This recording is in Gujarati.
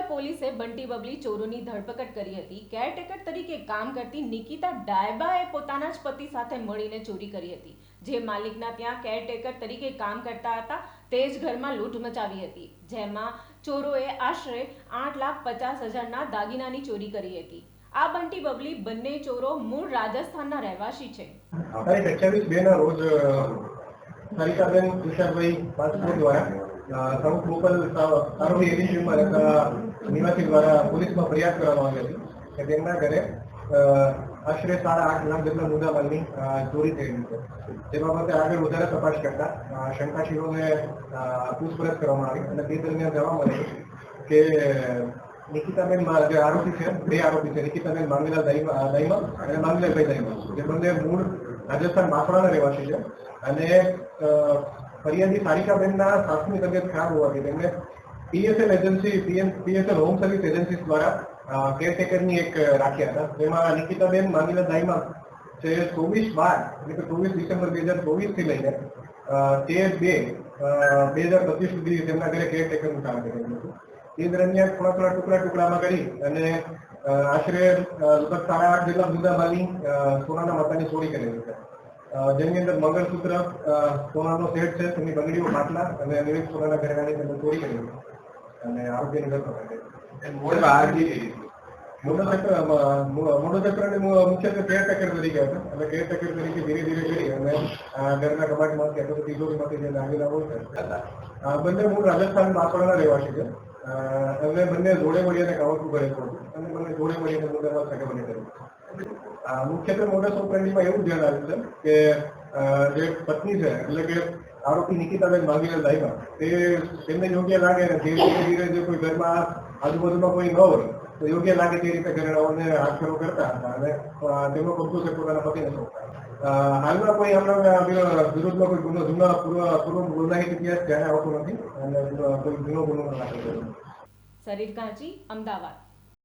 પોલીસે બંટી બબલી ચોરોની ધરપકડ કરી હતી। કેરટેકર તરીકે કામ કરતી નિકિતા ડાયબાએ પોતાના જ પતિ સાથે મળીને ચોરી કરી હતી। જે માલિકના ત્યાં કેરટેકર તરીકે કામ કરતા હતા તે જ ઘરમાં લૂંટ મચાવી હતી, જેમાં ચોરોએ આશરે 8,50,000ના દાગીનાની ચોરી કરી હતી। આ બંટી બબલી બંને ચોરો મૂળ રાજસ્થાનના રહેવાસી છે। તારીખ 28/2 રોજ સરિતાબેન તુષારભાઈ પાસપોર્ટ દ્વારા સાઉથ લોકલ આરોપી એડિશનમાં રહેતા નિવાસી દ્વારા પોલીસમાં ફરિયાદ કરવામાં આવી હતી કે તેમના ઘરે આશરે 8.5 લાખ જેટલા મુદ્દામાલની ચોરી થયેલી છે। તે બાબતે આગળ વધારે તપાસ કરતા શંકાશીલોને પૂછપરછ કરવામાં આવી અને તે દરમિયાન જાણવા મળ્યું કે નિકિતાબેન જે આરોપી છે, બે આરોપી છે, નિકિતાબેન માંગીલાલ દાઈમા અને માંગીલાલભાઈ દાઈમા, જે બંને મૂળ રાજસ્થાન બાંસવાડાના રહેવાસી છે અને ફરિયાદી સારિકાબેનના સાસુની તબિયત ખરાબ હોવાથી તેમને PSL agency PSL home service agency દ્વારા કેરટેકરની એક રાખ્યા હતા। જેમાં નિકિતાબેન માંગીલાલ દાઈમા જે 24/12 એટલે કે 24 ડિસેમ્બર 2024 થી લઈને 13/2/2025 સુધી તેમના ઘરે કેરટેકરનું કામ કરેલું હતું। એ દરમિયાન થોડા ટુકડામાં કરી અને આશરે લગભગ 8.5 જેટલા મુદ્દામાલની સોનાના મતાની ચોરી કરેલી છે, જેની અંદર મંગળસૂત્ર, સોનાનો સેટ છે, તેની બંગડીઓ, માટલા અને વિવિધ સોનાના ઘરેણાની અંદર ચોરી કરેલી અને આરોપીની ધરપકડ કરી। મોટરસાયકલ મુખ્યત્વે કેરટેકર તરીકે હતા અને કેરટેકર તરીકે ધીરે ધીરે કરી અને ઘરના કબાટમાંથી અથવા તિજોરીમાંથી જે દાગીના હોય છે, બંને મૂળ રાજસ્થાન બાંસવાડાના રહેવાસી છે અને બંને જોડે મળીને કાવતરું કરેલું હતું અને બંને જોડે મળીને મુદ્દામાં સગવડ કરી। મુખ્યત્વે મોડસ ઓપરેન્ડીમાં એવું ધ્યાન આવ્યું છે કે જે પત્ની છે એટલે કે આરોપી નિકિતાબેન માંગીલાલ દાઈમા તેમને યોગ્ય લાગે અને ધીરે ધીરે જો કોઈ ઘરમાં આજુબાજુમાં કોઈ ન હોય તો યોગ્ય લાગે તે રીતે ઘરેણાઓને હાથફેરો કરતા હતા અને તેમનો કબજો છે પોતાના પતિને સોંપતા। હાલમાં કોઈ આપણા વિરોધમાં કોઈ પૂર્વ ગુનાહિત ઇતિહાસ ધ્યાને આવતો નથી અને કોઈ ગુનો દાખલ કર્યો। શરીફ કાંચી, અમદાવાદ।